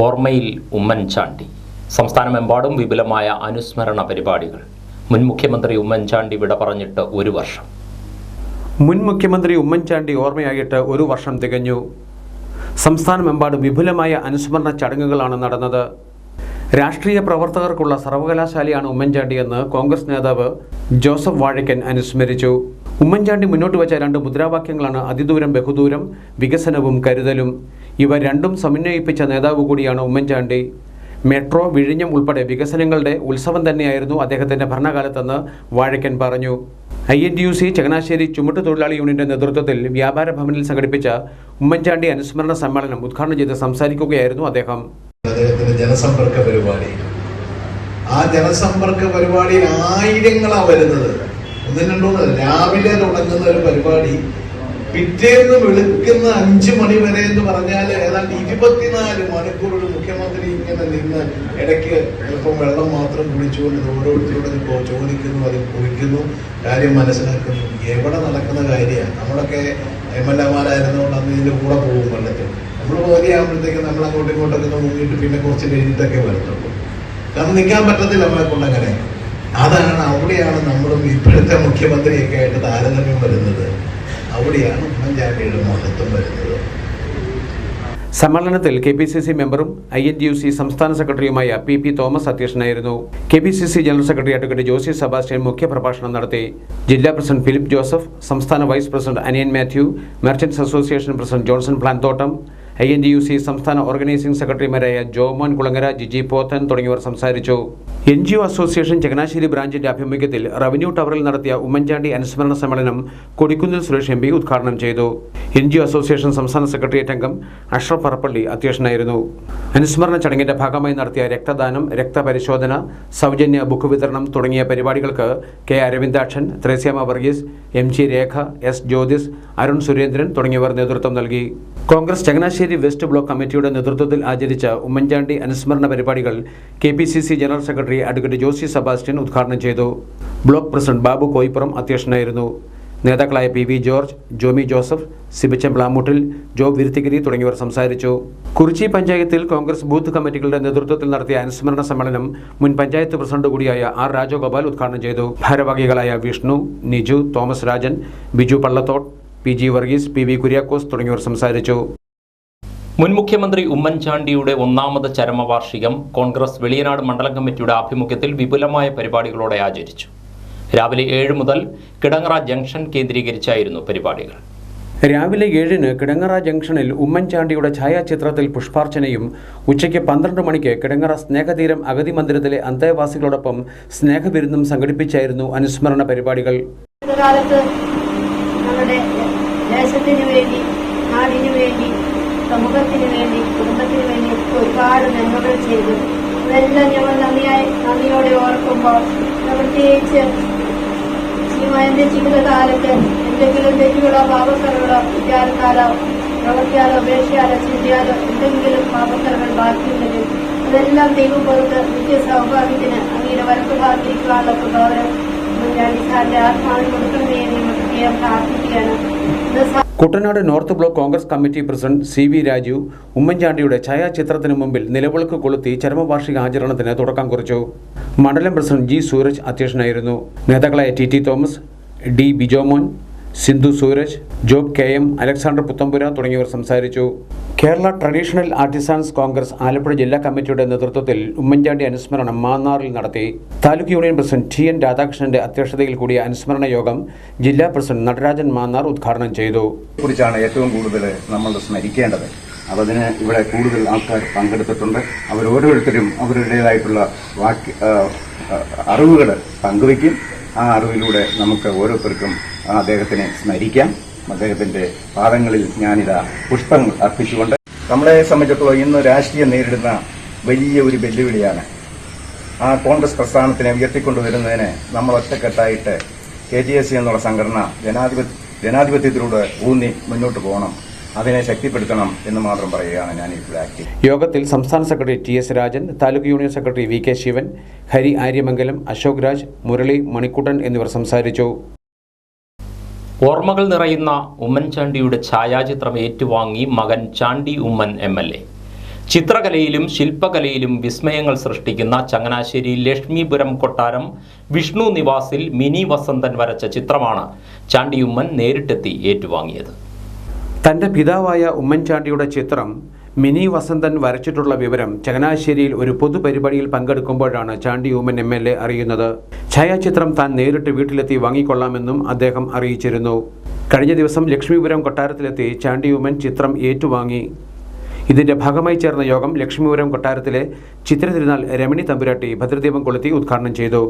ഓർമ്മയിൽ ഉമ്മൻചാണ്ടി. സംസ്ഥാനമെമ്പാടും വിപുലമായ അനുസ്മരണ പരിപാടികൾ. മുൻ മുഖ്യമന്ത്രി ഉമ്മൻചാണ്ടി വിട പറഞ്ഞിട്ട് ഒരു വർഷം. മുൻ മുഖ്യമന്ത്രി ഉമ്മൻചാണ്ടി ഓർമ്മയായിട്ട് ഒരു വർഷം തികഞ്ഞു. സംസ്ഥാനമെമ്പാടും വിപുലമായ അനുസ്മരണ ചടങ്ങുകളാണ് നടന്നത്. രാഷ്ട്രീയ പ്രവർത്തകർക്കുള്ള സർവകലാശാലയാണ് ഉമ്മൻചാണ്ടിയെന്ന് കോൺഗ്രസ് നേതാവ് ജോസഫ് വാഴക്കൻ അനുസ്മരിച്ചു. ഉമ്മൻചാണ്ടി മുന്നോട്ട് വച്ച രണ്ട് മുദ്രാവാക്യങ്ങളാണ് അതിദൂരം ബഹുദൂരം, വികസനവും കരുതലും. ഇവ രണ്ടും സമന്വയിപ്പിച്ച നേതാവ് കൂടിയാണ് ഉമ്മൻചാണ്ടി. മെട്രോ, വിഴിഞ്ഞം ഉൾപ്പെടെ വികസനങ്ങളുടെ ഉത്സവം തന്നെയായിരുന്നു അദ്ദേഹത്തിൻ്റെ ഭരണകാലത്തെന്ന് വാഴക്കൻ പറഞ്ഞു. INTUC ചങ്ങനാശ്ശേരി ചുമട്ടുതൊഴിലാളി യൂണിയന്റെ നേതൃത്വത്തിൽ വ്യാപാര ഭവനിൽ സംഘടിപ്പിച്ച ഉമ്മൻചാണ്ടി അനുസ്മരണ സമ്മേളനം ഉദ്ഘാടനം ചെയ്ത് സംസാരിക്കുകയായിരുന്നു അദ്ദേഹം. അദ്ദേഹത്തിന്റെ ജനസമ്പർക്ക പരിപാടി, ആ ജനസമ്പർക്ക പരിപാടിയിൽ ആയിരങ്ങളാണ് വരുന്നത്. ഒന്നും രണ്ടോന്ന് രാവിലെ തുടങ്ങുന്ന ഒരു പരിപാടി പിറ്റേന്ന് വെളുക്കുന്ന 5 മണി വരെ എന്ന് പറഞ്ഞാൽ ഏതാണ്ട് 24 മണിക്കൂർ ഒരു മുഖ്യമന്ത്രി ഇങ്ങനെ നിന്ന് ഇടയ്ക്ക് ചിലപ്പോൾ വെള്ളം മാത്രം കുടിച്ചുകൊണ്ട് ഓരോരുത്തരോട് ചോദിക്കുന്നു, അത് കുറിക്കുന്നു, കാര്യം മനസ്സിലാക്കുന്നു. എവിടെ നടക്കുന്ന കാര്യമാണ്. നമ്മളൊക്കെ MLA-മാരായിരുന്നുകൊണ്ട് അന്ന് ഇതിന്റെ കൂടെ പോകും. വെള്ളത്തിൽ നമ്മൾ പോലെയാകുമ്പോഴത്തേക്ക് നമ്മൾ അങ്ങോട്ടും ഇങ്ങോട്ടൊക്കെ മുങ്ങിയിട്ട് പിന്നെ കുറച്ച് കഴിഞ്ഞിട്ടൊക്കെ വരത്തുള്ളൂ. കാരണം നിൽക്കാൻ പറ്റത്തില്ല നമ്മളെ കൊണ്ട് അങ്ങനെ. അവിടെയാണ് നമ്മളും ഇപ്പോഴത്തെ മുഖ്യമന്ത്രിയൊക്കെ ആയിട്ട് താരതമ്യം വരുന്നത്. അവിടെയാണ് ഉമ്മൻചാണ്ടിയുടെ മഹത്വം വരുന്നത്. സമ്മേളനത്തിൽ KPCC മെമ്പറും INTUC സംസ്ഥാന സെക്രട്ടറിയുമായ PP തോമസ് അധ്യക്ഷനായിരുന്നു. KPCC general secretary advocate Josy Sebastian മുഖ്യപ്രഭാഷണം നടത്തി. ജില്ലാ പ്രസിഡന്റ് ഫിലിപ്പ് ജോസഫ്, സംസ്ഥാന vice president Aniyan Mathew, merchants association president Johnson Planthottam, INTUC സംസ്ഥാന ഓർഗനൈസിംഗ് സെക്രട്ടറിമാരായ ജോമോൻ കുളങ്ങര, ജിജി പോത്തൻ തുടങ്ങിയവർ സംസാരിച്ചു. NGO അസോസിയേഷൻ ചങ്ങനാശ്ശേരി ബ്രാഞ്ചിന്റെ ആഭിമുഖ്യത്തിൽ റവന്യൂ ടവറിൽ നടത്തിയ ഉമ്മൻചാണ്ടി അനുസ്മരണ സമ്മേളനം കൊടിക്കുന്നിൽ സുരേഷ് MP ഉദ്ഘാടനം ചെയ്തു. NGO അസോസിയേഷൻ സംസ്ഥാന സെക്രട്ടേറിയറ്റ് അംഗം അഷ്റഫ് പറപ്പള്ളി അധ്യക്ഷനായിരുന്നു. അനുസ്മരണ ചടങ്ങിന്റെ ഭാഗമായി നടത്തിയ രക്തദാനം, രക്തപരിശോധന, സൗജന്യ ബുക്ക് വിതരണം തുടങ്ങിയ പരിപാടികൾക്ക് K അരവിന്ദാക്ഷൻ, ത്രേസ്യാമ വർഗീസ്, MG രേഖ, S ജ്യോതിസ്, അരുൺ സുരേന്ദ്രൻ തുടങ്ങിയവർ നേതൃത്വം നൽകി. കോൺഗ്രസ് ചങ്ങനാശ്ശേരി വെസ്റ്റ് ബ്ലോക്ക് കമ്മിറ്റിയുടെ നേതൃത്വത്തിൽ ആചരിച്ച ഉമ്മൻചാണ്ടി അനുസ്മരണ പരിപാടികൾ KPCC general secretary advocate Josy Sebastian ഉദ്ഘാടനം ചെയ്തു. ബ്ലോക്ക് പ്രസിഡന്റ് ബാബു കോയിപ്പുറം അധ്യക്ഷനായിരുന്നു. നേതാക്കളായ PV ജോർജ്, ജോമി ജോസഫ്, സിബിച്ചൻ പ്ലാമൂട്ടിൽ, ജോബ് വിരുത്തിഗിരി തുടങ്ങിയവർ സംസാരിച്ചു. കുറിച്ചി പഞ്ചായത്തിൽ കോൺഗ്രസ് ബൂത്ത് കമ്മിറ്റികളുടെ നേതൃത്വത്തിൽ നടത്തിയ അനുസ്മരണ സമ്മേളനം മുൻ പഞ്ചായത്ത് പ്രസിഡന്റ് കൂടിയായ R രാജഗോപാൽ ഉദ്ഘാടനം ചെയ്തു. ഭാരവാഹികളായ വിഷ്ണു, നിജു, തോമസ് രാജൻ, ബിജു പള്ളത്തോട്ട്, PG വർഗീസ്, PV കുര്യാക്കോസ് തുടങ്ങിയവർ സംസാരിച്ചു. മുൻ മുഖ്യമന്ത്രി ഉമ്മൻചാണ്ടിയുടെ 1ാമത് ചരമവാർഷികം കോൺഗ്രസ് വെളിയനാട് മണ്ഡലം കമ്മിറ്റിയുടെ ആഭിമുഖ്യത്തിൽ വിപുലമായ പരിപാടികളോടെ ആചരിച്ചു. രാവിലെ 7 മുതൽ കിടങ്ങറ ജംഗ്ഷൻ കേന്ദ്രീകരിച്ചായിരുന്നു പരിപാടികൾ. രാവിലെ 7-ന് കിടങ്ങറ ജംഗ്ഷനിൽ ഉമ്മൻചാണ്ടിയുടെ ഛായാചിത്രത്തിൽ പുഷ്പാർച്ചനയും ഉച്ചയ്ക്ക് 12 മണിക്ക് കിടങ്ങറ സ്നേഹതീരം അഗതി മന്ദിരത്തിലെ അന്തേവാസികളോടൊപ്പം സ്നേഹവിരുന്നും സംഘടിപ്പിച്ചായിരുന്നു അനുസ്മരണ പരിപാടികൾ. ദേശത്തിന് വേണ്ടി, നാടിനു വേണ്ടി, സമൂഹത്തിന് വേണ്ടി, കുടുംബത്തിന് വേണ്ടി ഒരുപാട് നന്മകൾ ചെയ്തു. അതെല്ലാം ഞങ്ങൾ നന്ദിയോടെ ഓർക്കുമ്പോൾ, പ്രത്യേകിച്ച് എന്റെ ജീവിതകാലത്ത് എന്തെങ്കിലും തെറ്റുകളോ പാപക്കറകളോ വിചാരത്താലോ പ്രവർത്തിയാലോ ഉപേക്ഷയാലോ ചിന്തയാലോ എന്തെങ്കിലും പാപക്കറകൾ ബാക്കിയുണ്ടെങ്കിൽ അതെല്ലാം ദൈവം പുറത്ത് നിത്യ സൗഭാഗ്യത്തിന് അങ്ങനെ വരപ്പുകാത്തിരിക്കാനുള്ള പ്രഭാവനം ഉമ്മൻചാണ്ടി സാറിന്റെ ആത്മാവിന് കൊടുക്കണമേ എന്ന് പ്രത്യേകം പ്രാർത്ഥിക്കുകയാണ്. Kuttanad north block Congress committee president CV Raju ഉമ്മൻചാണ്ടിയുടെ ഛായാചിത്രത്തിന് മുമ്പിൽ നിലവിളക്ക് കൊളുത്തി ചരമവാർഷിക ആചരണത്തിന് തുടക്കം കുറിച്ചു. മണ്ഡലം പ്രസിഡന്റ് G സൂരജ് അധ്യക്ഷനായിരുന്നു. നേതാക്കളായ TT Thomas, D Bijomon, Sindhu Sooraj, Job KM, Alexander Puthampura തുടങ്ങിയവർ സംസാരിച്ചു. കേരള ട്രഡീഷണൽ ആർട്ടിസാൻസ് കോൺഗ്രസ് ആലപ്പുഴ ജില്ലാ കമ്മിറ്റിയുടെ നേതൃത്വത്തിൽ ഉമ്മൻചാണ്ടി അനുസ്മരണം മാന്നാറിൽ നടത്തി. താലൂക്ക് യൂണിയൻ പ്രസിഡന്റ് TN രാധാകൃഷ്ണന്റെ അധ്യക്ഷതയിൽ കൂടിയ അനുസ്മരണ യോഗം ജില്ലാ പ്രസിഡന്റ് നടരാജൻ മാന്നാർ ഉദ്ഘാടനം ചെയ്തു. കുറിച്ചാണ് ഏറ്റവും കൂടുതൽ നമ്മൾ സ്മരിക്കേണ്ടത്. അതിന് ഇവിടെ കൂടുതൽ ആൾക്കാർ പങ്കെടുത്തിട്ടുണ്ട്. അവരോരോരുത്തരും അവരുടേതായിട്ടുള്ള അറിവുകൾ പങ്കുവയ്ക്കും. ആ അറിവിലൂടെ നമുക്ക് ഓരോരുത്തർക്കും അദ്ദേഹത്തിനെ സ്മരിക്കാം. അദ്ദേഹത്തിന്റെ പാദങ്ങളിൽ ഞാനിതാ പുഷ്പങ്ങൾ അർപ്പിച്ചുകൊണ്ട്, നമ്മളെ സംബന്ധിച്ചിടത്തോളം ഇന്ന് രാഷ്ട്രീയം നേരിടുന്ന വലിയ ഒരു വെല്ലുവിളിയാണ്. ആ കോൺഗ്രസ് പ്രസ്ഥാനത്തിനെ ഉയർത്തിക്കൊണ്ടുവരുന്നതിന് നമ്മൾ ഒറ്റക്കെട്ടായിട്ട് KGSC എന്നുള്ള സംഘടന ജനാധിപത്യത്തിലൂടെ ഊന്നി മുന്നോട്ട് പോകണം, അതിനെ ശക്തിപ്പെടുത്തണം എന്ന് മാത്രം പറയുകയാണ് ഞാൻ ഇവിടെ ആക്റ്റീവ്. യോഗത്തിൽ സംസ്ഥാന secretary TS Rajan, taluk union secretary VK Sivan, Hari Aryamangalam, Ashok Raj, Murali, Manikuttan എന്നിവർ സംസാരിച്ചു. ഓർമ്മകൾ നിറയുന്ന ഉമ്മൻചാണ്ടിയുടെ ഛായാചിത്രം ഏറ്റുവാങ്ങി മകൻ ചാണ്ടി ഉമ്മൻ MLA. ചിത്രകലയിലും ശില്പകലയിലും വിസ്മയങ്ങൾ സൃഷ്ടിക്കുന്ന ചങ്ങനാശ്ശേരി ലക്ഷ്മീപുരം കൊട്ടാരം വിഷ്ണു നിവാസിൽ മിനി വസന്തൻ വരച്ച ചിത്രമാണ് ചാണ്ടിയുമ്മൻ നേരിട്ടെത്തി ഏറ്റുവാങ്ങിയത്. തന്റെ പിതാവായ ഉമ്മൻചാണ്ടിയുടെ ചിത്രം മിനി വസന്തൻ വരച്ചിട്ടുള്ള വിവരം ചങ്ങനാശ്ശേരിയിൽ ഒരു പൊതുപരിപാടിയിൽ പങ്കെടുക്കുമ്പോഴാണ് ചാണ്ടി ഉമ്മൻ MLA അറിയുന്നത്. ഛായാചിത്രം താൻ നേരിട്ട് വീട്ടിലെത്തി വാങ്ങിക്കൊള്ളാമെന്നും അദ്ദേഹം അറിയിച്ചിരുന്നു. കഴിഞ്ഞ ദിവസം ലക്ഷ്മീപുരം കൊട്ടാരത്തിലെത്തി ചാണ്ടി ഉമ്മൻ ചിത്രം ഏറ്റുവാങ്ങി. ഇതിന്റെ ഭാഗമായി ചേർന്ന യോഗം ലക്ഷ്മീപുരം കൊട്ടാരത്തിലെ ചിത്രതിരുനാൾ രമണി തമ്പുരാട്ടി ഭദ്രദീപം കൊളുത്തി ഉദ്ഘാടനം ചെയ്തു.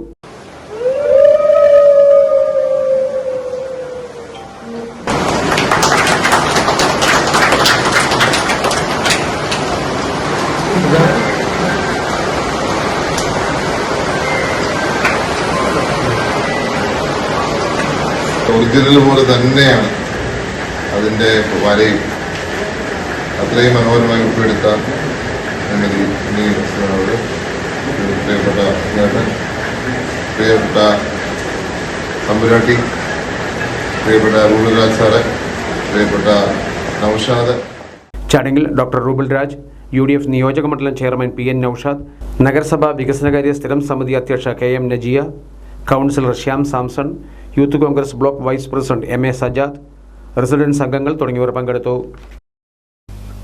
ഒറിജിനൽ പോലെ തന്നെയാണ് അതിൻ്റെ വരയും. അത്രയും മനോഹരമായി ഒപ്പിയെടുത്ത പ്രിയപ്പെട്ട നേട്ടൻ, പ്രിയപ്പെട്ട തമ്പുരാട്ടി, പ്രിയപ്പെട്ട റൂബൽ രാജ് സാറ്, പ്രിയപ്പെട്ട നൗഷാദ്. ചടങ്ങിൽ ഡോക്ടർ റൂബൽ രാജ്, UDF നിയോജക മണ്ഡലം ചെയർമാൻ PN നൌഷാദ്, നഗരസഭാ വികസനകാര്യ സ്ഥിരം സമിതി അധ്യക്ഷ KM Najiya, councillor Shyam Samson, youth Congress block vice president MA Sajad, residents അംഗങ്ങൾ തുടങ്ങിയവർ പങ്കെടുത്തു.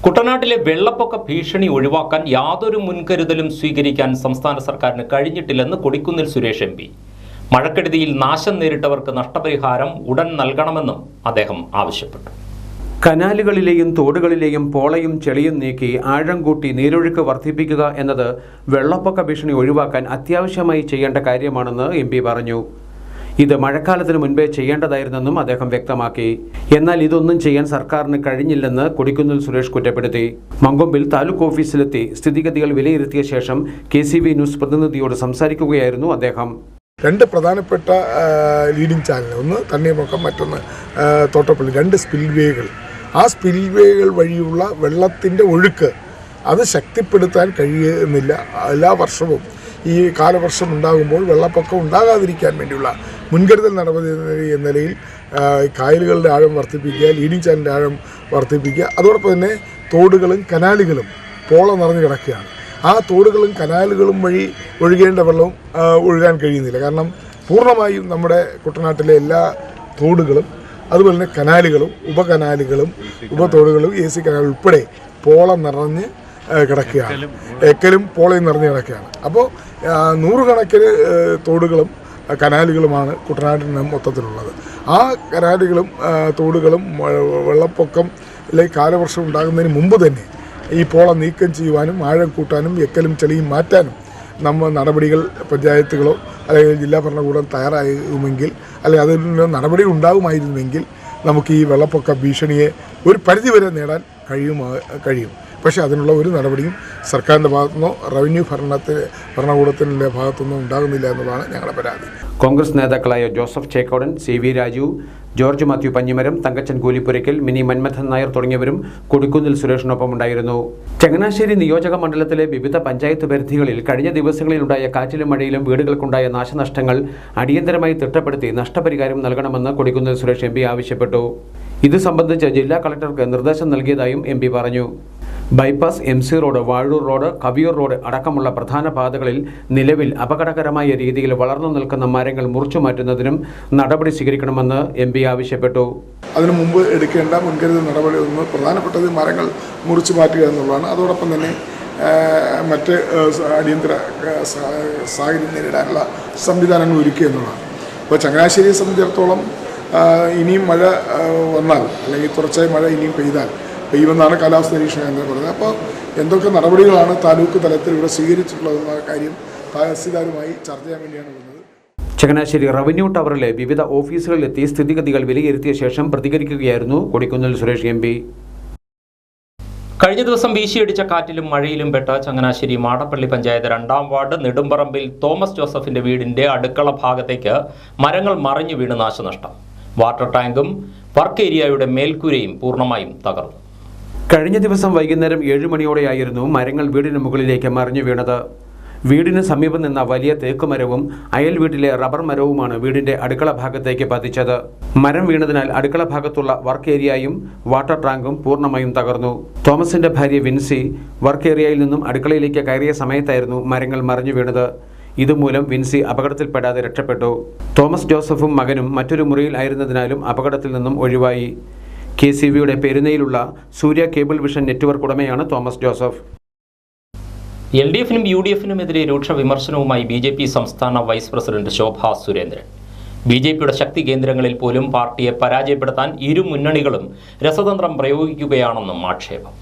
കുട്ടനാട്ടിലെ വെള്ളപ്പൊക്ക ഭീഷണി ഒഴിവാക്കാൻ യാതൊരു മുൻകരുതലും സ്വീകരിക്കാൻ സംസ്ഥാന സർക്കാരിന് കഴിഞ്ഞിട്ടില്ലെന്ന് കൊടിക്കുന്നിൽ സുരേഷ് MP. മഴക്കെടുതിയിൽ നാശം നേരിട്ടവർക്ക് നഷ്ടപരിഹാരം ഉടൻ നൽകണമെന്നും അദ്ദേഹം ആവശ്യപ്പെട്ടു. കനാലുകളിലെയും തോടുകളിലെയും പോളയും ചെളിയും നീക്കി ആഴം കൂട്ടി നീരൊഴുക്ക് വർദ്ധിപ്പിക്കുക എന്നത് വെള്ളപ്പൊക്ക ഭീഷണി ഒഴിവാക്കാൻ അത്യാവശ്യമായി ചെയ്യേണ്ട കാര്യമാണെന്ന് MP പറഞ്ഞു. ഇത് മഴക്കാലത്തിന് മുൻപേ ചെയ്യേണ്ടതായിരുന്നെന്നും അദ്ദേഹം വ്യക്തമാക്കി. എന്നാൽ ഇതൊന്നും ചെയ്യാൻ സർക്കാരിന് കഴിഞ്ഞില്ലെന്ന് കൊടിക്കുന്നിൽ സുരേഷ് കുറ്റപ്പെടുത്തി. മങ്കൊമ്പിൽ താലൂക്ക് ഓഫീസിലെത്തി സ്ഥിതിഗതികൾ വിലയിരുത്തിയ ശേഷം KCV ന്യൂസ് പ്രതിനിധിയോട് സംസാരിക്കുകയായിരുന്നു അദ്ദേഹം. രണ്ട് പ്രധാനപ്പെട്ട ലീഡിംഗ് ചാനൽ, ഒന്ന് തണ്ണീർമുക്കം, മറ്റൊന്ന് തോട്ടപ്പള്ളി, രണ്ട് സ്പിൽവേകൾ. ആ സ്പിൽവേകൾ വഴിയുള്ള വെള്ളത്തിൻ്റെ ഒഴുക്ക് അത് ശക്തിപ്പെടുത്താൻ കഴിയുന്നില്ല. എല്ലാ വർഷവും ഈ കാലവർഷം ഉണ്ടാകുമ്പോൾ വെള്ളപ്പൊക്കം ഉണ്ടാകാതിരിക്കാൻ വേണ്ടിയുള്ള മുൻകരുതൽ നടപടി എന്ന നിലയിൽ കായലുകളുടെ ആഴം വർദ്ധിപ്പിക്കുക, ലീഡിംഗ് ചാനലിൻ്റെ ആഴം വർദ്ധിപ്പിക്കുക. അതോടൊപ്പം തന്നെ തോടുകളും കനാലുകളും പോള നിറഞ്ഞു കിടക്കുകയാണ്. ആ തോടുകളും കനാലുകളും വഴി ഒഴുകേണ്ട വെള്ളവും ഒഴുകാൻ കഴിയുന്നില്ല. കാരണം പൂർണ്ണമായും നമ്മുടെ കുട്ടനാട്ടിലെ എല്ലാ തോടുകളും അതുപോലെ തന്നെ കനാലുകളും ഉപകനാലുകളും ഉപതോടുകളും AC കനാൽ ഉൾപ്പെടെ പോള നിറഞ്ഞ് കിടക്കുകയാണ്. എക്കലും പോളയും നിറഞ്ഞ് കിടക്കുകയാണ്. അപ്പോൾ നൂറുകണക്കിന് തോടുകളും കനാലുകളുമാണ് കുട്ടനാട്ടിന് മൊത്തത്തിലുള്ളത്. ആ കനാലുകളും തോടുകളും വെള്ളപ്പൊക്കം അല്ലെങ്കിൽ കാലവർഷം ഉണ്ടാകുന്നതിന് മുമ്പ് തന്നെ ഈ പോള നീക്കം ചെയ്യുവാനും ആഴം കൂട്ടാനും എക്കലും ചെളിയും മാറ്റാനും നമ്മൾ നടപടികൾ പഞ്ചായത്തുകളോ അല്ലെങ്കിൽ ജില്ലാ ഭരണകൂടം തയ്യാറാകുമെങ്കിൽ, അല്ലെങ്കിൽ അതിന് നടപടി ഉണ്ടാകുമായിരുന്നുവെങ്കിൽ നമുക്ക് ഈ വെള്ളപ്പൊക്ക ഭീഷണിയെ ഒരു പരിധിവരെ നേടാൻ കഴിയും. പക്ഷേ അതിനുള്ള ഒരു നടപടിയും സർക്കാരിൻ്റെ ഭാഗത്തുനിന്നോ റവന്യൂ ഭരണകൂടത്തിൻ്റെ ഭാഗത്തുനിന്നോ ഉണ്ടാകുന്നില്ല എന്നതാണ് ഞങ്ങളുടെ പരാതി. കോൺഗ്രസ് നേതാക്കളായ ജോസഫ് ചേക്കോടൻ, CV രാജു, ജോർജ് മാത്യു പഞ്ഞിമരം, തങ്കച്ചൻ കൂലിപ്പുരയ്ക്കൽ, മിനി മന്മഥൻ നായർ തുടങ്ങിയവരും കൊടിക്കുന്നിൽ സുരേഷിനൊപ്പം ഉണ്ടായിരുന്നു. ചങ്ങനാശ്ശേരി നിയോജക മണ്ഡലത്തിലെ വിവിധ പഞ്ചായത്ത് പരിധികളിൽ കഴിഞ്ഞ ദിവസങ്ങളിലുണ്ടായ കാറ്റിലും മഴയിലും വീടുകൾക്കുണ്ടായ നാശനഷ്ടങ്ങൾ അടിയന്തരമായി തിട്ടപ്പെടുത്തി നഷ്ടപരിഹാരം നൽകണമെന്ന് കൊടിക്കുന്നിൽ സുരേഷ് MP ആവശ്യപ്പെട്ടു. ഇത് സംബന്ധിച്ച് ജില്ലാ കളക്ടർക്ക് നിർദ്ദേശം നൽകിയതായും MP പറഞ്ഞു. Bypass, MC road, Vazhoor road, Kaviyoor road അടക്കമുള്ള പ്രധാന പാതകളിൽ നിലവിൽ അപകടകരമായ രീതിയിൽ വളർന്നു നിൽക്കുന്ന മരങ്ങൾ മുറിച്ചു മാറ്റുന്നതിനും നടപടി സ്വീകരിക്കണമെന്ന് MP ആവശ്യപ്പെട്ടു. അതിനു മുമ്പ് എടുക്കേണ്ട മുൻകരുതൽ നടപടി ഒന്ന് പ്രധാനപ്പെട്ടത് മരങ്ങൾ മുറിച്ചു മാറ്റുക എന്നുള്ളതാണ്. അതോടൊപ്പം തന്നെ മറ്റ് അടിയന്തര സാഹചര്യം നേരിടാനുള്ള സംവിധാനങ്ങൾ ഒരുക്കുക എന്നുള്ളതാണ്. അപ്പോൾ ചങ്ങനാശ്ശേരിയെ സംബന്ധിച്ചിടത്തോളം ഇനിയും മഴ വന്നാൽ, അല്ലെങ്കിൽ തുടർച്ചയായി മഴ ഇനിയും പെയ്യുമെന്നാണ് കാലാവസ്ഥ നിരീക്ഷണ കേന്ദ്രം പറഞ്ഞത്. അപ്പോൾ എന്തൊക്കെ നടപടികളാണ് താലൂക്ക് തലത്തിൽ ഇവിടെ സ്വീകരിച്ചിട്ടുള്ളതെന്ന കാര്യം തഹസിൽദാരുമായി ചർച്ച ചെയ്യാൻ വേണ്ടിയാണ് വന്നത്. ചങ്ങനാശ്ശേരി റവന്യൂ ടവറിലെ വിവിധ ഓഫീസുകളിലെത്തി സ്ഥിതിഗതികൾ വിലയിരുത്തിയ ശേഷം പ്രതികരിക്കുകയായിരുന്നു കൊടിക്കുന്നിൽ സുരേഷ് MP. കഴിഞ്ഞ ദിവസം വീശിയടിച്ച കാറ്റിലും മഴയിലും പെട്ട ചങ്ങനാശ്ശേരി മാടപ്പള്ളി പഞ്ചായത്ത് 2-ാം വാർഡ് നെടുമ്പറമ്പിൽ തോമസ് ജോസഫിന്റെ വീടിന്റെ അടുക്കള ഭാഗത്തേക്ക് മരങ്ങൾ മറിഞ്ഞു വീണ് നാശനഷ്ടം. വാട്ടർ ടാങ്കും വർക്ക് ഏരിയയുടെ മേൽക്കൂരയും പൂർണ്ണമായും തകർന്നു. കഴിഞ്ഞ ദിവസം വൈകുന്നേരം 7 മണിയോടെയായിരുന്നു മരങ്ങൾ വീടിന് മുകളിലേക്ക് മറിഞ്ഞു വീണത്. വീടിന് സമീപം നിന്ന വലിയ തേക്കുമരവും അയൽ വീട്ടിലെ റബ്ബർ മരവുമാണ് വീടിന്റെ അടുക്കള ഭാഗത്തേക്ക് പതിച്ചത്. മരം വീണതിനാൽ അടുക്കള ഭാഗത്തുള്ള വർക്ക് ഏരിയയും വാട്ടർ ടാങ്കും പൂർണ്ണമായും തകർന്നു. തോമസിന്റെ ഭാര്യ വിൻസി വർക്ക് ഏരിയയിൽ നിന്നും അടുക്കളയിലേക്ക് കയറിയ സമയത്തായിരുന്നു മരങ്ങൾ മറിഞ്ഞു വീണത്. ഇതുമൂലം വിൻസി അപകടത്തിൽപ്പെടാതെ രക്ഷപ്പെട്ടു. തോമസ് ജോസഫും മകനും മറ്റൊരു മുറിയിൽ ആയിരുന്നതിനാലും അപകടത്തിൽ നിന്നും ഒഴിവായി. KCVയുടെ പെരുന്നയിലുള്ള സൂര്യ കേബിൾ വിഷൻ നെറ്റ്വർക്ക് ഉടമയാണ് തോമസ് ജോസഫ്. LDFനും UDFനുമെതിരെ രൂക്ഷ വിമർശനവുമായി BJP സംസ്ഥാന വൈസ് പ്രസിഡന്റ് ശോഭാ സുരേന്ദ്രൻ. BJPയുടെ ശക്തി കേന്ദ്രങ്ങളിൽ പോലും പാർട്ടിയെ പരാജയപ്പെടുത്താൻ ഇരു മുന്നണികളും രസതന്ത്രം പ്രയോഗിക്കുകയാണെന്നും ആക്ഷേപം.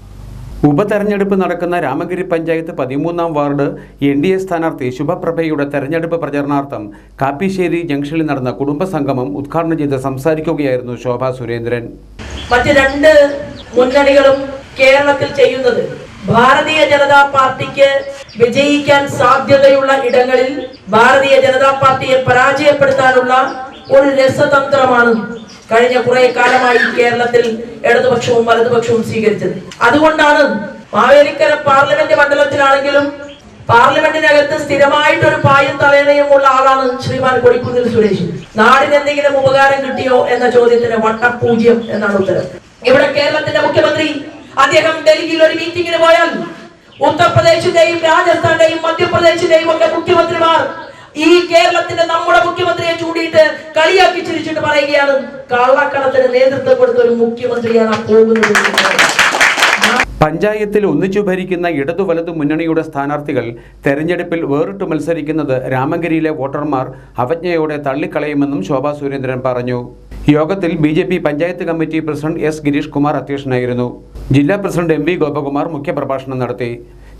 ഉപതെരഞ്ഞെടുപ്പ് നടക്കുന്ന രാമഗിരി പഞ്ചായത്ത് 13-ാം വാർഡ് NDA സ്ഥാനാർത്ഥി ശുഭപ്രഭയുടെ തെരഞ്ഞെടുപ്പ് പ്രചരണാർത്ഥം കാപ്പിശ്ശേരി ജംഗ്ഷനിൽ നടന്ന കുടുംബസംഗമം ഉദ്ഘാടനം ചെയ്ത് സംസാരിക്കുകയായിരുന്നു ശോഭാ സുരേന്ദ്രൻ. മറ്റ് രണ്ട് മുന്നണികളും കേരളത്തിൽ ചെയ്യുന്നത് ഭാരതീയ ജനതാ പാർട്ടിക്ക് വിജയിക്കാൻ സാധ്യതയുള്ള ഇടങ്ങളിൽ ഭാരതീയ ജനതാ പാർട്ടിയെ പരാജയപ്പെടുത്താനുള്ള ഒരു രസതന്ത്രമാണ് കഴിഞ്ഞ കുറെ കാലമായി കേരളത്തിൽ ഇടതുപക്ഷവും വലതുപക്ഷവും സ്വീകരിച്ചത്. അതുകൊണ്ടാണ് മാവേലിക്കര പാർലമെന്റ് മണ്ഡലത്തിലാണെങ്കിലും പാർലമെന്റിനകത്ത് സ്ഥിരമായിട്ടൊരു പായും തലേണയും ഉള്ള ആളാണ് ശ്രീമാൻ കൊടിക്കുന്നിൽ സുരേഷ്. നാടിന് എന്തെങ്കിലും ഉപകാരം കിട്ടിയോ എന്ന ചോദ്യത്തിന് വട്ടപൂജ്യം എന്നാണ് ഉത്തരം. ഇവിടെ കേരളത്തിന്റെ മുഖ്യമന്ത്രി അദ്ദേഹം ഡൽഹിയിൽ ഒരു മീറ്റിംഗിന് പോയാൽ ഉത്തർപ്രദേശിന്റെയും രാജസ്ഥാന്റെയും മധ്യപ്രദേശിന്റെയും ഒക്കെ മുഖ്യമന്ത്രിമാർ ഈ കേരളത്തിന്റെ നമ്മുടെ മുഖ്യമന്ത്രിയെ ചൂണ്ടിയിട്ട് കളിയാക്കി ചിരിച്ചിട്ട് പറയുകയാണ്, കള്ളക്കടത്തിന് നേതൃത്വം കൊടുത്ത ഒരു മുഖ്യമന്ത്രിയാണ് പോകുന്നത്. പഞ്ചായത്തിൽ ഒന്നിച്ചു ഭരിക്കുന്ന ഇടതു വലതു മുന്നണിയുടെ സ്ഥാനാർത്ഥികൾ തെരഞ്ഞെടുപ്പിൽ വേറിട്ട് മത്സരിക്കുന്നത് രാമഗിരിയിലെ വോട്ടർമാർ അവജ്ഞയോടെ തള്ളിക്കളയുമെന്നും ശോഭാ സുരേന്ദ്രൻ പറഞ്ഞു. യോഗത്തിൽ BJP panchayat committee president S. Girish Kumar അധ്യക്ഷനായിരുന്നു. ജില്ലാ പ്രസിഡന്റ് MV ഗോപകുമാർ മുഖ്യപ്രഭാഷണം നടത്തി.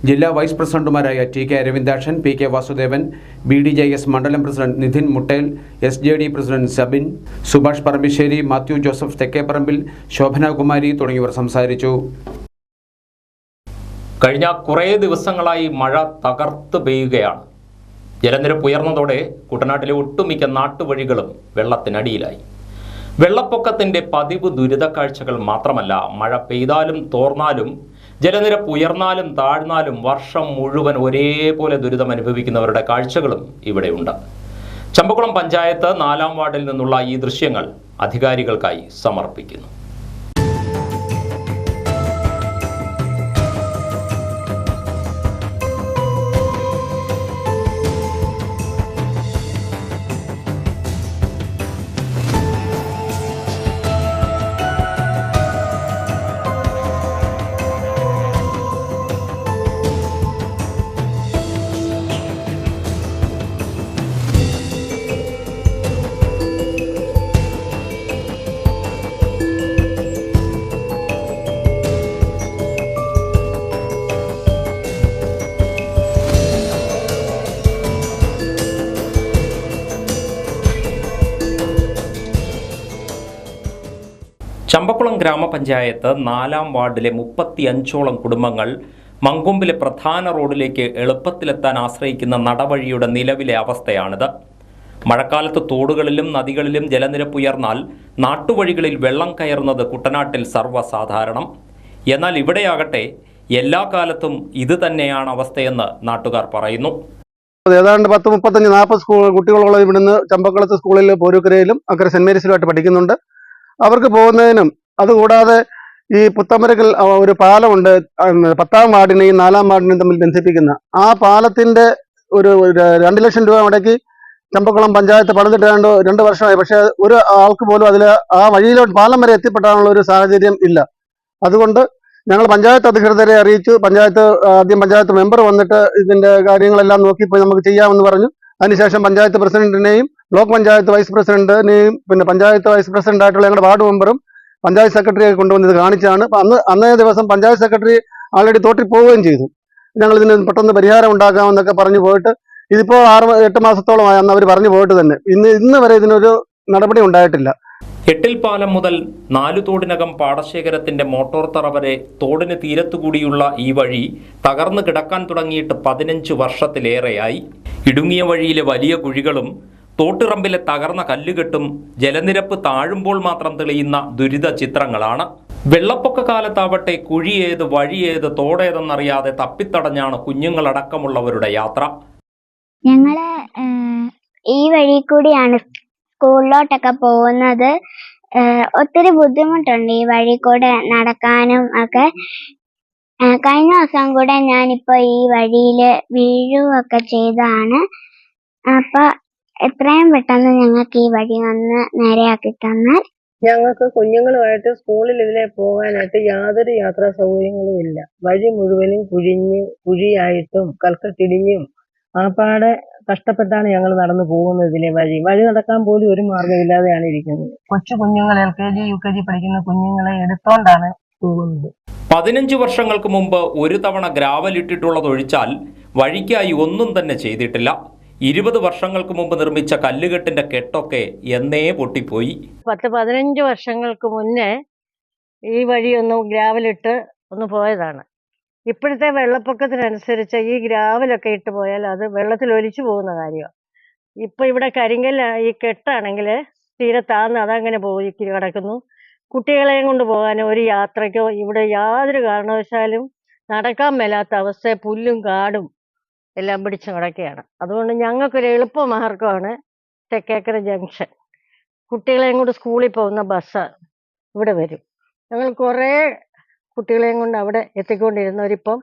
ജില്ലാ വൈസ് പ്രസിഡന്റുമാരായ TK Aravindakshan, PK Vasudevan, BDJS മണ്ഡലം president Nidhin Muttel, SJD president Sabin, Subhash Parambissery, Mathew Joseph Thekkeparambil, Shobhanakumari തുടങ്ങിയവർ സംസാരിച്ചു. കഴിഞ്ഞ കുറേ ദിവസങ്ങളായി മഴ തകർത്ത് പെയ്യുകയാണ്. ജലനിരപ്പ് ഉയർന്നതോടെ കുട്ടനാട്ടിലെ ഒട്ടുമിക്ക നാട്ടുവഴികളും വെള്ളത്തിനടിയിലായി. വെള്ളപ്പൊക്കത്തിൻ്റെ പതിവ് ദുരിതക്കാഴ്ചകൾ മാത്രമല്ല, മഴ പെയ്താലും തോർന്നാലും ജലനിരപ്പ് ഉയർന്നാലും താഴ്ന്നാലും വർഷം മുഴുവൻ ഒരേപോലെ ദുരിതം അനുഭവിക്കുന്നവരുടെ കാഴ്ചകളും ഇവിടെയുണ്ട്. ചമ്പക്കുളം പഞ്ചായത്ത് 4-ാം വാർഡിൽ നിന്നുള്ള ഈ ദൃശ്യങ്ങൾ അധികാരികൾക്കായി സമർപ്പിക്കുന്നു. ചമ്പക്കുളം ഗ്രാമപഞ്ചായത്ത് 4-ാം വാർഡിലെ 35ഓളം കുടുംബങ്ങൾ മങ്കൊമ്പിലെ പ്രധാന റോഡിലേക്ക് എളുപ്പത്തിലെത്താൻ ആശ്രയിക്കുന്ന നടവഴിയുടെ നിലവിലെ അവസ്ഥയാണിത്. മഴക്കാലത്ത് തോടുകളിലും നദികളിലും ജലനിരപ്പ് ഉയർന്നാൽ നാട്ടുവഴികളിൽ വെള്ളം കയറുന്നത് കുട്ടനാട്ടിൽ സർവ്വസാധാരണം. എന്നാൽ ഇവിടെയാകട്ടെ എല്ലാ കാലത്തും ഇത് തന്നെയാണ് അവസ്ഥയെന്ന് നാട്ടുകാർ പറയുന്നു. ഏതാണ്ട് 10, 35, 40 കുട്ടികളോളം ഇവിടുന്ന് ചമ്പക്കുളത്ത് സ്കൂളിൽ പോരൂക്കരയിലും അക്കരെ സെന്റ് മേരീസിലുമായിട്ട് പഠിക്കുന്നുണ്ട്. അവർക്ക് പോകുന്നതിനും അതുകൂടാതെ ഈ പുത്തമ്പരക്കൽ ഒരു പാലമുണ്ട്, 10-ാം വാർഡിനെയും 4-ാം വാർഡിനെയും തമ്മിൽ ബന്ധിപ്പിക്കുന്ന. ആ പാലത്തിന്റെ ഒരു 2 ലക്ഷം രൂപ മുടക്കി ചമ്പക്കുളം പഞ്ചായത്ത് പണിതിട്ട് 2 വർഷമായി. പക്ഷെ ഒരു ആൾക്ക് പോലും അതിൽ ആ വഴിയിലോട്ട് പാലം വരെ എത്തിപ്പെടാനുള്ള ഒരു സാഹചര്യം ഇല്ല. അതുകൊണ്ട് ഞങ്ങൾ പഞ്ചായത്ത് അധികൃതരെ അറിയിച്ചു. ആദ്യം പഞ്ചായത്ത് മെമ്പർ വന്നിട്ട് ഇതിന്റെ കാര്യങ്ങളെല്ലാം നോക്കിപ്പോയി നമുക്ക് ചെയ്യാമെന്ന് പറഞ്ഞു. അതിനുശേഷം പഞ്ചായത്ത് പ്രസിഡന്റിനെയും ബ്ലോക്ക് പഞ്ചായത്ത് വൈസ് പ്രസിഡന്റിനെയും പിന്നെ പഞ്ചായത്ത് വൈസ് പ്രസിഡന്റ് ആയിട്ടുള്ള ഞങ്ങളുടെ വാർഡ് മെമ്പറും പഞ്ചായത്ത് സെക്രട്ടറിയെ കൊണ്ടുവന്ന് ഇത് കാണിച്ചാണ്. അന്നേ ദിവസം പഞ്ചായത്ത് സെക്രട്ടറി ആൾറെഡി തോട്ടിൽ പോവുകയും ചെയ്തു. ഞങ്ങൾ ഇതിന് പെട്ടെന്ന് പരിഹാരം ഉണ്ടാക്കാമെന്നൊക്കെ പറഞ്ഞു പോയിട്ട് ഇതിപ്പോൾ 6-8 മാസത്തോളമായി അന്ന് അവർ പറഞ്ഞു പോയിട്ട് തന്നെ ഇന്ന് വരെ ഇതിനൊരു നടപടി ഉണ്ടായിട്ടില്ല. എട്ടിൽ പാലം മുതൽ 4 തോടിനകം പാടശേഖരത്തിന്റെ മോട്ടോർ തറ വരെ തോടിന് തീരത്തുകൂടിയുള്ള ഈ വഴി തകർന്നു കിടക്കാൻ തുടങ്ങിയിട്ട് 15 വർഷത്തിലേറെയായി. ഇടുങ്ങിയ വഴിയിലെ വലിയ കുഴികളും തോട്ടിറമ്പിലെ തകർന്ന കല്ലുകെട്ടും ജലനിരപ്പ് താഴുമ്പോൾ മാത്രം തെളിയുന്ന ദുരിത ചിത്രങ്ങളാണ്. വെള്ളപ്പൊക്ക കാലത്താവട്ടെ കുഴിയേത് വഴിയേത് തോടേതെന്നറിയാതെ തപ്പിത്തടഞ്ഞാണ് കുഞ്ഞുങ്ങളടക്കമുള്ളവരുടെ യാത്ര. ഞങ്ങള് ഈ വഴി കൂടിയാണ് സ്കൂളിലോട്ടൊക്കെ പോകുന്നത്. ഒത്തിരി ബുദ്ധിമുട്ടുണ്ട് ഈ വഴി കൂടെ നടക്കാനും ഒക്കെ. കഴിഞ്ഞ ദിവസം കൂടെ ഞാനിപ്പോ ഈ വഴിയില് വീഴുകയൊക്കെ ചെയ്തതാണ്. അപ്പൊ എത്രയും പെട്ടെന്ന് ഞങ്ങൾക്ക് ഈ വഴി ഒന്ന് നേരെയാക്കി തന്നാൽ. ഞങ്ങൾക്ക് കുഞ്ഞുങ്ങളുമായിട്ട് സ്കൂളിൽ ഇതിലെ പോകാനായിട്ട് യാതൊരു യാത്രാ സൗകര്യങ്ങളും ഇല്ല. വഴി മുഴുവനും കുഴിയായിട്ടും കൽക്കട്ടിടിഞ്ഞും ആപ്പാടെ കഷ്ടപ്പെട്ടാണ് ഞങ്ങൾ നടന്നു പോകുന്നത്. ഇതിലെ വഴി നടക്കാൻ പോലും ഒരു മാർഗ്ഗമില്ലാതെയാണ് ഇരിക്കുന്നത്. കൊച്ചു കുഞ്ഞുങ്ങൾ LKG UKG പഠിക്കുന്ന കുഞ്ഞുങ്ങളെ എടുത്തോണ്ടാണ് പോകുന്നത്. 15 വർഷങ്ങൾക്ക് മുമ്പ് ഒരു തവണ ഗ്രാവൽ ഇട്ടിട്ടുള്ളതൊഴിച്ചാൽ വഴിക്കായി ഒന്നും തന്നെ ചെയ്തിട്ടില്ല. 20 വർഷങ്ങൾക്ക് മുമ്പ് നിർമ്മിച്ച കല്ലുകെട്ടിന്റെ കെട്ടൊക്കെ എന്നേ പൊട്ടിപ്പോയി. 10-15 വർഷങ്ങൾക്ക് മുന്നേ ഈ വഴി ഒന്ന് ഗ്രാവലിട്ട് ഒന്ന് പോയതാണ്. ഇപ്പോഴത്തെ വെള്ളപ്പൊക്കത്തിനനുസരിച്ച് ഈ ഗ്രാവലൊക്കെ ഇട്ട് പോയാൽ അത് വെള്ളത്തിൽ ഒലിച്ചു പോകുന്ന കാര്യമാണ്. ഇപ്പൊ ഇവിടെ കരിങ്കല്ല ഈ കെട്ടാണെങ്കിൽ തീരെ താന്ന് അതങ്ങനെ പോയി കിടക്കുന്നു. കുട്ടികളെയും കൊണ്ട് പോകാനോ ഒരു യാത്രയ്ക്കോ ഇവിടെ യാതൊരു കാരണവശാലും നടക്കാൻ മേലാത്ത അവസ്ഥ. പുല്ലും കാടും എല്ലാം പിടിച്ച് കിടക്കുകയാണ്. അതുകൊണ്ട് ഞങ്ങൾക്കൊരു എളുപ്പമാർഗ്ഗമാണ് തെക്കേക്കര ജംഗ്ഷൻ. കുട്ടികളെയും കൊണ്ട് സ്കൂളിൽ പോകുന്ന ബസ് ഇവിടെ വരും. ഞങ്ങൾ കുറേ കുട്ടികളെയും കൊണ്ട് അവിടെ എത്തിക്കൊണ്ടിരുന്നവരിപ്പം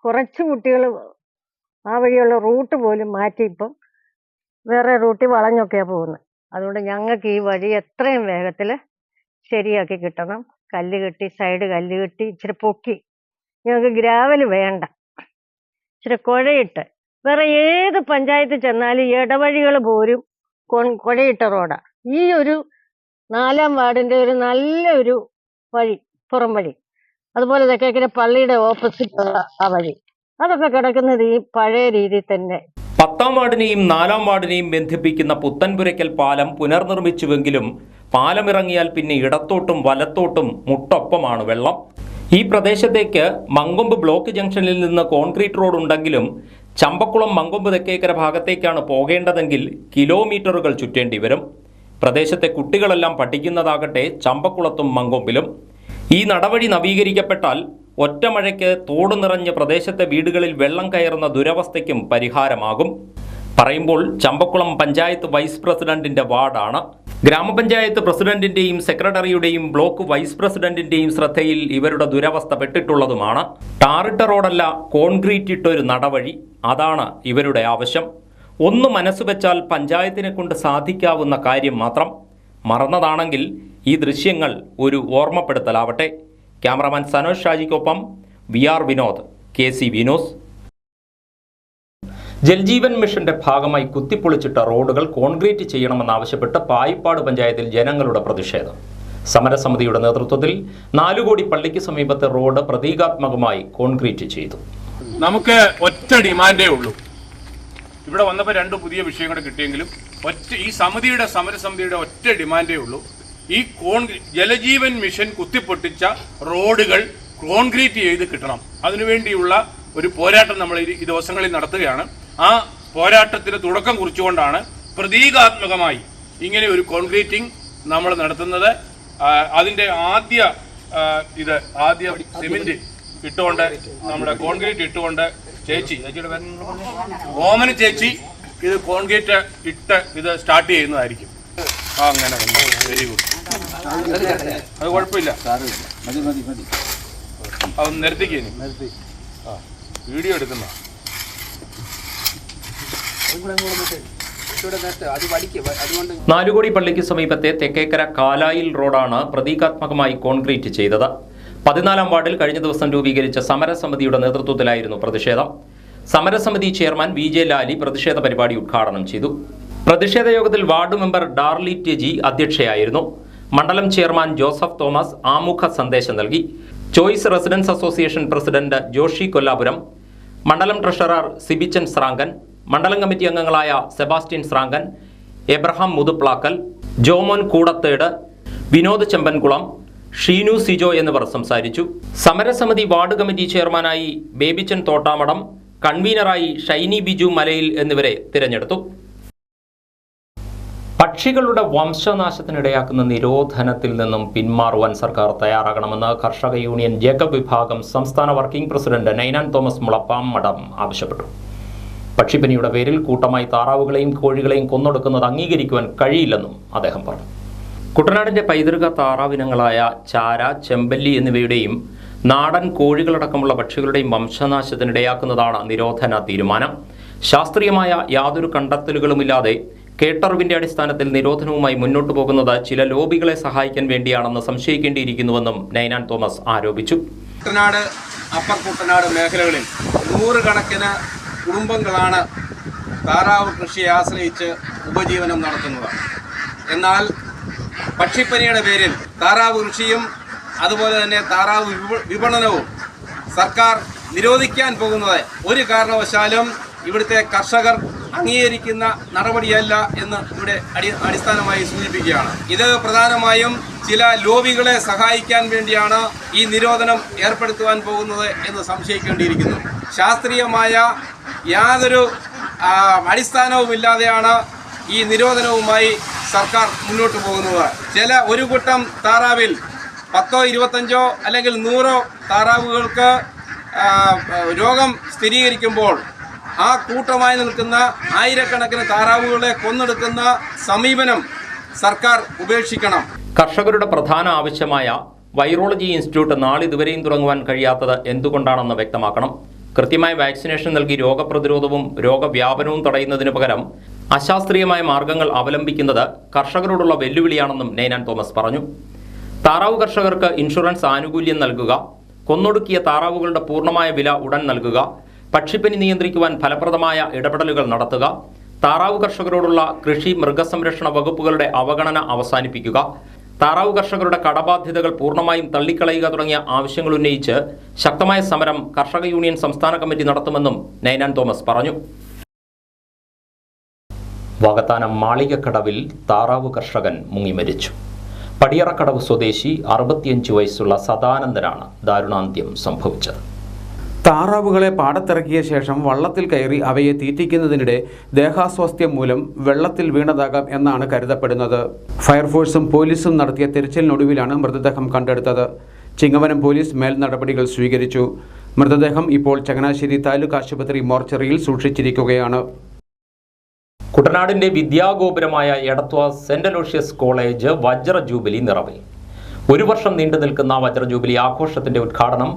കുറച്ച് കുട്ടികൾ ആ വഴിയുള്ള റൂട്ട് പോലും മാറ്റി ഇപ്പം വേറെ റൂട്ടിൽ വളഞ്ഞൊക്കെയാണ് പോകുന്നത്. അതുകൊണ്ട് ഞങ്ങൾക്ക് ഈ വഴി എത്രയും വേഗത്തിൽ ശരിയാക്കി കിട്ടണം. കല്ല് കെട്ടി സൈഡ് കല്ല് കെട്ടി ഇച്ചിരി പൊക്കി. ഞങ്ങൾക്ക് ഗ്രാവൽ വേണ്ട, ഇച്ചിരി കുഴയിട്ട്. വേറെ ഏത് പഞ്ചായത്തിൽ ചെന്നാലും ഇടവഴികൾ പോലും കുഴയിട്ട റോഡാണ്. ഈ ഒരു 4-ാം വാർഡിന്റെ ഒരു നല്ലൊരു വഴി, പുറം വഴി, അതുപോലെ തെക്കേക്കര പള്ളിയുടെ ഓപ്പോസിറ്റ് ആ വഴി, അതൊക്കെ കിടക്കുന്നത് ഈ പഴയ രീതിയിൽ തന്നെ. 10-ാം വാർഡിനെയും 4-ാം വാർഡിനെയും ബന്ധിപ്പിക്കുന്ന പുത്തൻപുരയ്ക്കൽ പാലം പുനർനിർമ്മിച്ചുവെങ്കിലും പാലമിറങ്ങിയാൽ പിന്നെ ഇടത്തോട്ടും വലത്തോട്ടും മുട്ടൊപ്പമാണ് വെള്ളം. ഈ പ്രദേശത്തേക്ക് മങ്കൊമ്പ് ബ്ലോക്ക് ജംഗ്ഷനിൽ നിന്ന് കോൺക്രീറ്റ് റോഡ് ഉണ്ടെങ്കിലും ചമ്പക്കുളം മങ്കൊമ്പ് തെക്കേക്കര ഭാഗത്തേക്കാണ് പോകേണ്ടതെങ്കിൽ കിലോമീറ്ററുകൾ ചുറ്റേണ്ടി വരും. പ്രദേശത്തെ കുട്ടികളെല്ലാം പഠിക്കുന്നതാകട്ടെ ചമ്പക്കുളത്തും മങ്കൊമ്പിലും. ഈ നടവഴി നവീകരിക്കപ്പെട്ടാൽ ഒറ്റ മഴയ്ക്ക് തോട് നിറഞ്ഞ പ്രദേശത്തെ വീടുകളിൽ വെള്ളം കയറുന്ന ദുരവസ്ഥയ്ക്കും പരിഹാരമാകും. പറയുമ്പോൾ ചമ്പക്കുളം പഞ്ചായത്ത് വൈസ് പ്രസിഡന്റിന്റെ വാർഡാണ്. ഗ്രാമപഞ്ചായത്ത് പ്രസിഡന്റിന്റെയും സെക്രട്ടറിയുടെയും ബ്ലോക്ക് വൈസ് പ്രസിഡന്റിന്റെയും ശ്രദ്ധയിൽ ഇവരുടെ ദുരവസ്ഥ പെട്ടിട്ടുള്ളതുമാണ്. ടാറിട്ട റോഡല്ല, കോൺക്രീറ്റ് ഇട്ടൊരു നടവഴി, അതാണ് ഇവരുടെ ആവശ്യം. ഒന്ന് മനസ്സുവെച്ചാൽ പഞ്ചായത്തിനെ കൊണ്ട് സാധിക്കാവുന്ന കാര്യം മാത്രം. മറന്നതാണെങ്കിൽ ഈ ദൃശ്യങ്ങൾ ഒരു ഓർമ്മപ്പെടുത്തലാവട്ടെ. ക്യാമറാമാൻ സനോജ് ഷാജിക്കൊപ്പം VR Vinod, KCV news. Jaljeevan മിഷന്റെ ഭാഗമായി കുത്തിപ്പൊളിച്ചിട്ട റോഡുകൾ കോൺക്രീറ്റ് ചെയ്യണമെന്നാവശ്യപ്പെട്ട് പായിപ്പാട് പഞ്ചായത്തിൽ ജനങ്ങളുടെ പ്രതിഷേധം. സമരസമിതിയുടെ നേതൃത്വത്തിൽ 4 കോടി പള്ളിക്ക് സമീപത്തെ റോഡ് പ്രതീകാത്മകമായി കോൺക്രീറ്റ് ചെയ്തു. നമുക്ക് ഒറ്റ ഡിമാൻഡേ ഉള്ളൂ. ഇവിടെ വന്നപ്പോൾ 2 പുതിയ വിഷയങ്ങൾ കിട്ടിയെങ്കിലും ഈ സമരസമിതിയുടെ ഒറ്റ ഡിമാൻഡേ ഉള്ളൂ. ഈ ജലജീവൻ മിഷൻ കുത്തിപ്പൊട്ടിച്ച റോഡുകൾ കോൺക്രീറ്റ് ചെയ്ത് കിട്ടണം. അതിനുവേണ്ടിയുള്ള ഒരു പോരാട്ടം നമ്മൾ ഈ ദിവസങ്ങളിൽ നടത്തുകയാണ്. ആ പോരാട്ടത്തിന് തുടക്കം കുറിച്ചുകൊണ്ടാണ് പ്രതീകാത്മകമായി ഇങ്ങനെ ഒരു കോൺക്രീറ്റിംഗ് നമ്മൾ നടത്തുന്നത്. അതിന്റെ ആദ്യ സിമെന്റ് ഇട്ടുകൊണ്ട്, നമ്മുടെ കോൺക്രീറ്റ് ഇട്ടുകൊണ്ട് ഓമന ചേച്ചി ഇത് കോൺക്രീറ്റ് ഇട്ട് ഇത് സ്റ്റാർട്ട് ചെയ്യുന്നതായിരിക്കും. അങ്ങനെ വെരി ഗുഡ്. അത് കുഴപ്പമില്ല, അതൊന്ന് നിർത്തിക്കേ. വീഡിയോ എടുക്കുന്ന 4 കോടി പള്ളിക്ക് സമീപത്തെ തെക്കേക്കര കാലായിൽ റോഡാണ് പ്രതീകാത്മകമായി കോൺക്രീറ്റ് ചെയ്തത്. 14-ാം വാർഡിൽ കഴിഞ്ഞ ദിവസം രൂപീകരിച്ച സമരസമിതിയുടെ നേതൃത്വത്തിലായിരുന്നു പ്രതിഷേധം. സമരസമിതി ചെയർമാൻ VJ ലാലി പ്രതിഷേധ പരിപാടി ഉദ്ഘാടനം ചെയ്തു. പ്രതിഷേധ യോഗത്തിൽ വാർഡ് മെമ്പർ ഡാർലി ടെജി അധ്യക്ഷയായിരുന്നു. മണ്ഡലം ചെയർമാൻ ജോസഫ് തോമസ് ആമുഖ സന്ദേശം നൽകി. Choice Residents Association president Joshy Kollapuram, മണ്ഡലം ട്രഷറർ സിബിച്ചൻ സ്രാങ്കൻ, മണ്ഡലം കമ്മിറ്റി അംഗങ്ങളായ സെബാസ്റ്റ്യൻ സ്രാങ്കൻ, എബ്രഹാം മുതുപ്ലാക്കൽ, ജോമോൻ കൂടത്തേട്, വിനോദ് ചെമ്പൻകുളം, ഷീനു സിജോ എന്നിവർ സംസാരിച്ചു. സമരസമിതി വാർഡ് കമ്മിറ്റി ചെയർമാനായി ബേബിച്ചൻ തോട്ടാമടം, കൺവീനറായി ഷൈനി ബിജു മലയിൽ എന്നിവരെ തിരഞ്ഞെടുത്തു. പക്ഷികളുടെ വംശനാശത്തിനിടയാക്കുന്ന നിരോധനത്തിൽ നിന്നും പിന്മാറുവാൻ സർക്കാർ തയ്യാറാകണമെന്ന് കർഷക യൂണിയൻ ജേക്കബ് വിഭാഗം സംസ്ഥാന വർക്കിംഗ് പ്രസിഡന്റ് നൈനാൻ തോമസ് മുളപ്പാം മഠം ആവശ്യപ്പെട്ടു. പക്ഷിപ്പനിയുടെ പേരിൽ കൂട്ടമായി താറാവുകളെയും കോഴികളെയും കൊന്നൊടുക്കുന്നത് അംഗീകരിക്കുവാൻ കഴിയില്ലെന്നും അദ്ദേഹം പറഞ്ഞു. കുട്ടനാടിന്റെ പൈതൃക താറാവിനങ്ങളായ ചാര, ചെമ്പല്ലി എന്നിവയുടെയും നാടൻ കോഴികളടക്കമുള്ള പക്ഷികളുടെയും വംശനാശത്തിനിടയാക്കുന്നതാണ് നിരോധന തീരുമാനം. ശാസ്ത്രീയമായ യാതൊരു കണ്ടെത്തലുകളുമില്ലാതെ കേട്ടറിവിന്റെ അടിസ്ഥാനത്തിൽ നിരോധനവുമായി മുന്നോട്ടു പോകുന്നത് ചില ലോബികളെ സഹായിക്കാൻ വേണ്ടിയാണെന്ന് സംശയിക്കേണ്ടിയിരിക്കുന്നുവെന്നും നൈനാൻ തോമസ് ആരോപിച്ചു. കുട്ടനാട്, അപ്പർ കുട്ടനാട് മേഖലകളിൽ നൂറുകണക്കിന് കുടുംബങ്ങളാണ് താറാവ് കൃഷിയെ ആശ്രയിച്ച് ഉപജീവനം നടത്തുന്നത്. എന്നാൽ പക്ഷിപ്പനിയുടെ പേരിൽ താറാവ് കൃഷിയും അതുപോലെ തന്നെ താറാവ് വിപണനവും സർക്കാർ നിരോധിക്കാൻ പോകുന്നത് ഒരു കാരണവശാലും ഇവിടുത്തെ കർഷകർ അംഗീകരിക്കുന്ന നടപടിയല്ല എന്ന് ഇവിടെ അടിസ്ഥാനമായി സൂചിപ്പിക്കുകയാണ്. ഇത് പ്രധാനമായും ചില ലോബികളെ സഹായിക്കാൻ വേണ്ടിയാണ് ഈ നിരോധനം ഏർപ്പെടുത്തുവാൻ പോകുന്നത് എന്ന് സംശയിക്കേണ്ടിയിരിക്കുന്നു. ശാസ്ത്രീയമായ യാതൊരു അടിസ്ഥാനവുമില്ലാതെയാണ് ഈ നിരോധനവുമായി സർക്കാർ മുന്നോട്ട് പോകുന്നത്. ഒരു കൂട്ടം താറാവിൽ 10, 25 അല്ലെങ്കിൽ 100 താറാവുകൾക്ക് രോഗം സ്ഥിരീകരിക്കുമ്പോൾ ആ കൂട്ടമായി നിൽക്കുന്ന ആയിരക്കണക്കിന് താറാവുകളെ കൊന്നെടുക്കുന്ന സമീപനം സർക്കാർ ഉപേക്ഷിക്കണം. കർഷകരുടെ പ്രധാന ആവശ്യമായ വൈറോളജി ഇൻസ്റ്റിറ്റ്യൂട്ട് നാളിതുവരെയും തുടങ്ങുവാൻ കഴിയാത്തത് എന്തുകൊണ്ടാണെന്ന് വ്യക്തമാക്കണം. കൃത്യമായ വാക്സിനേഷൻ നൽകി രോഗപ്രതിരോധവും രോഗവ്യാപനവും തടയുന്നതിന് പകരം അശാസ്ത്രീയമായ മാർഗങ്ങൾ അവലംബിക്കുന്നത് കർഷകരോടുള്ള വെല്ലുവിളിയാണെന്നും നൈനാൻ തോമസ് പറഞ്ഞു. താറാവ് കർഷകർക്ക് ഇൻഷുറൻസ് ആനുകൂല്യം നൽകുക, കൊന്നൊടുക്കിയ താറാവുകളുടെ പൂർണ്ണമായ വില ഉടൻ നൽകുക, പക്ഷിപ്പനി നിയന്ത്രിക്കുവാൻ ഫലപ്രദമായ ഇടപെടലുകൾ നടത്തുക, താറാവ് കർഷകരോടുള്ള കൃഷി മൃഗസംരക്ഷണ വകുപ്പുകളുടെ അവഗണന അവസാനിപ്പിക്കുക, താറാവ് കർഷകരുടെ കടബാധ്യതകൾ പൂർണ്ണമായും തള്ളിക്കളയുക തുടങ്ങിയ ആവശ്യങ്ങൾ ഉന്നയിച്ച് ശക്തമായ സമരം കർഷക യൂണിയൻ സംസ്ഥാന കമ്മിറ്റി നടത്തുമെന്നും നൈനാൻ തോമസ് പറഞ്ഞു. വാകത്താനം മാളികക്കടവിൽ താറാവ് കർഷകൻ മുങ്ങി മരിച്ചു. പടിയറക്കടവ് സ്വദേശി 65 വയസ്സുള്ള സദാനന്ദനാണ് ദാരുണാന്ത്യം സംഭവിച്ചത്. താറാവുകളെ പാടത്തിറക്കിയ ശേഷം വള്ളത്തിൽ കയറി അവയെ തീറ്റിക്കുന്നതിനിടെ ദേഹാസ്വാസ്ഥ്യം മൂലം വെള്ളത്തിൽ വീണതാകാം എന്നാണ് കരുതപ്പെടുന്നത്. ഫയർഫോഴ്സും പോലീസും നടത്തിയ തിരച്ചിലിനൊടുവിലാണ് മൃതദേഹം കണ്ടെടുത്തത്. ചിങ്ങവനം പോലീസ് മേൽ നടപടികൾ സ്വീകരിച്ചു. മൃതദേഹം ഇപ്പോൾ ചങ്ങനാശ്ശേരി താലൂക്ക് ആശുപത്രി മോർച്ചറിയിൽ സൂക്ഷിച്ചിരിക്കുകയാണ്. കുട്ടനാടിന്റെ വിദ്യാഗോപുരമായ എടത്വ സെന്റ് അലോഷ്യസ് കോളേജ് വജ്ര ജൂബിലി നിറവിൽ. 1 വർഷം നീണ്ടു നിൽക്കുന്ന വജ്ര ജൂബിലി ആഘോഷത്തിന്റെ ഉദ്ഘാടനം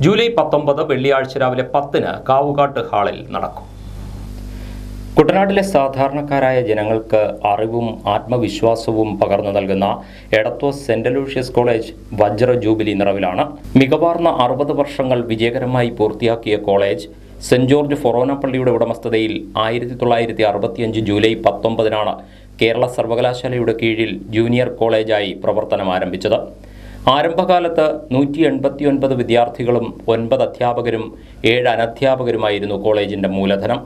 ജൂലൈ 19 വെള്ളിയാഴ്ച രാവിലെ 10-ന് കാവുകാട്ട് ഹാളിൽ നടക്കും. കുട്ടനാട്ടിലെ സാധാരണക്കാരായ ജനങ്ങൾക്ക് അറിവും ആത്മവിശ്വാസവും പകർന്നു നൽകുന്ന എടത്വ സെന്റ് അലോഷ്യസ് കോളേജ് വജ്ര ജൂബിലി നിറവിലാണ്. മികവാർന്ന 60 വർഷങ്ങൾ വിജയകരമായി പൂർത്തിയാക്കിയ കോളേജ് സെന്റ് ജോർജ് ഫൊറോന പള്ളിയുടെ ഉടമസ്ഥതയിൽ 1965 ജൂലൈ 19-നാണ് കേരള സർവകലാശാലയുടെ കീഴിൽ ജൂനിയർ കോളേജായി പ്രവർത്തനം ആരംഭിച്ചത്. ആരംഭകാലത്ത് 189 വിദ്യാർത്ഥികളും 9 അധ്യാപകരും 7 അനധ്യാപകരുമായിരുന്നു കോളേജിന്റെ മൂലധനം.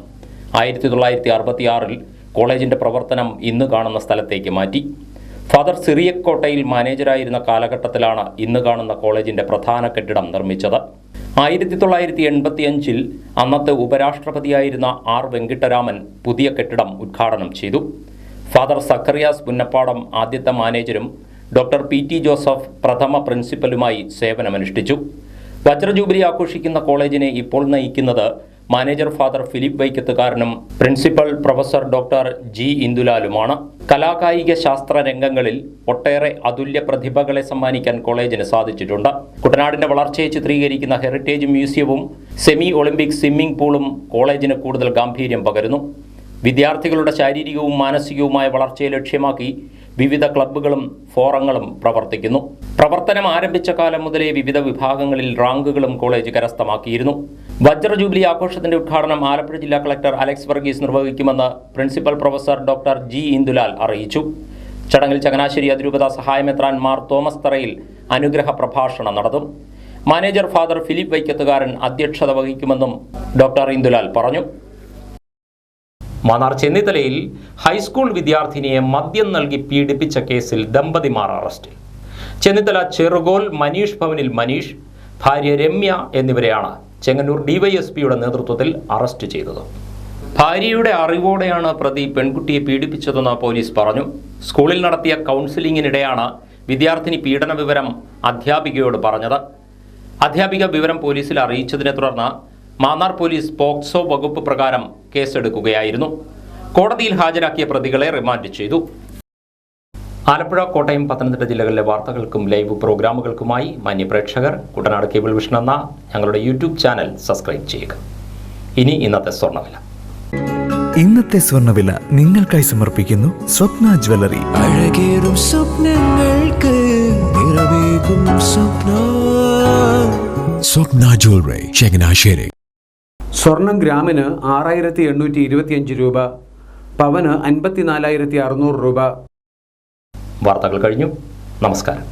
1966-ൽ കോളേജിന്റെ പ്രവർത്തനം ഇന്ന് കാണുന്ന സ്ഥലത്തേക്ക് മാറ്റി. ഫാദർ സിറിയക്കോട്ടയിൽ മാനേജരായിരുന്ന കാലഘട്ടത്തിലാണ് ഇന്ന് കാണുന്ന കോളേജിന്റെ പ്രധാന കെട്ടിടം നിർമ്മിച്ചത്. 1985-ൽ അന്നത്തെ ഉപരാഷ്ട്രപതിയായിരുന്ന ആർ വെങ്കിട്ടരാമൻ പുതിയ കെട്ടിടം ഉദ്ഘാടനം ചെയ്തു. ഫാദർ സക്കറിയാസ് പുന്നപ്പാടം ആദ്യത്തെ മാനേജരും ഡോക്ടർ PT ജോസഫ് പ്രഥമ പ്രിൻസിപ്പലുമായി സേവനമനുഷ്ഠിച്ചു. വജ്ര ജൂബിലി ആഘോഷിക്കുന്ന കോളേജിനെ ഇപ്പോൾ നയിക്കുന്നത് മാനേജർ ഫാദർ ഫിലിപ്പ് വൈക്കത്തുകാരനും പ്രിൻസിപ്പൽ പ്രൊഫസർ ഡോക്ടർ G ഇന്ദുലാലുമാണ്. കലാകായിക ശാസ്ത്ര രംഗങ്ങളിൽ ഒട്ടേറെ അതുല്യ പ്രതിഭകളെ സമ്മാനിക്കാൻ കോളേജിന് സാധിച്ചിട്ടുണ്ട്. കുട്ടനാടിന്റെ വളർച്ചയെ ചിത്രീകരിക്കുന്ന ഹെറിറ്റേജ് മ്യൂസിയവും സെമി ഒളിമ്പിക് സ്വിമ്മിംഗ് പൂളും കോളേജിന് കൂടുതൽ ഗാംഭീര്യം പകരുന്നു. വിദ്യാർത്ഥികളുടെ ശാരീരികവും മാനസികവുമായ വളർച്ചയെ ലക്ഷ്യമാക്കി വിവിധ ക്ലബ്ബുകളും ഫോറങ്ങളും പ്രവർത്തിക്കുന്നു. പ്രവർത്തനം ആരംഭിച്ച കാലം മുതലേ വിവിധ വിഭാഗങ്ങളിൽ റാങ്കുകളും കോളേജ് കരസ്ഥമാക്കിയിരുന്നു. വജ്ര ജൂബിലി ആഘോഷത്തിന്റെ ഉദ്ഘാടനം ആലപ്പുഴ ജില്ലാ കളക്ടർ അലക്സ് വർഗീസ് നിർവഹിക്കുമെന്ന് principal professor doctor G Indulal അറിയിച്ചു. ചടങ്ങിൽ ചങ്ങനാശ്ശേരി അതിരൂപത സഹായമെത്രാൻ മാർ തോമസ് തറയിൽ അനുഗ്രഹ പ്രഭാഷണം നടത്തും. മാനേജർ ഫാദർ ഫിലിപ്പ് വൈക്കത്തുകാരൻ അധ്യക്ഷത വഹിക്കുമെന്നും ഡോക്ടർ ഇന്ദുലാൽ പറഞ്ഞു. മാന്നാർ ചെന്നിത്തലയിൽ ഹൈസ്കൂൾ വിദ്യാർത്ഥിനിയെ മദ്യം നൽകി പീഡിപ്പിച്ച കേസിൽ ദമ്പതിമാർ അറസ്റ്റിൽ. ചെന്നിത്തല ചെറുകോൽ മനീഷ് ഭവനിൽ മനീഷ്, ഭാര്യ രമ്യ എന്നിവരെയാണ് ചെങ്ങന്നൂർ DYSPയുടെ നേതൃത്വത്തിൽ അറസ്റ്റ് ചെയ്തത്. ഭാര്യയുടെ അറിവോടെയാണ് പ്രതി പെൺകുട്ടിയെ പീഡിപ്പിച്ചതെന്ന് പോലീസ് പറഞ്ഞു. സ്കൂളിൽ നടത്തിയ കൗൺസിലിംഗിനിടെയാണ് വിദ്യാർത്ഥിനി പീഡന വിവരം അധ്യാപികയോട് പറഞ്ഞത്. അധ്യാപിക വിവരം പോലീസിൽ അറിയിച്ചതിനെ തുടർന്ന് മാന്നാർ പോലീസ് പോക്സോ വകുപ്പ് പ്രകാരം കേസെടുക്കുകയായിരുന്നു. കോടതിയിൽ ഹാജരാക്കിയ പ്രതികളെ റിമാൻഡ് ചെയ്തു. ആലപ്പുഴ, കോട്ടയം, പത്തനംതിട്ട ജില്ലകളിലെ വാർത്തകൾക്കും ലൈവ് പ്രോഗ്രാമുകൾക്കുമായി മാന്യപ്രേക്ഷകർ കുട്ടനാട് കേബിൾ വിഷൻ എന്ന ഞങ്ങളുടെ യൂട്യൂബ് ചാനൽ സബ്സ്ക്രൈബ് ചെയ്യുക. ഇനി ഇന്നത്തെ സ്വർണ്ണവില. ഇന്നത്തെ സ്വർണ്ണവില നിങ്ങൾക്കായി സമർപ്പിക്കുന്നു സ്വപ്ന ജ്വല്ലറി. അഴകേറും സ്വപ്നങ്ങൾക്ക് നിറവേകും സ്വപ്ന ജ്വല്ലറി, ചങ്ങനാശ്ശേരി. സ്വർണം ഗ്രാമിന് 6825 രൂപ, പവന് 54,600 രൂപ. വാർത്തകൾ കഴിഞ്ഞു. നമസ്കാരം.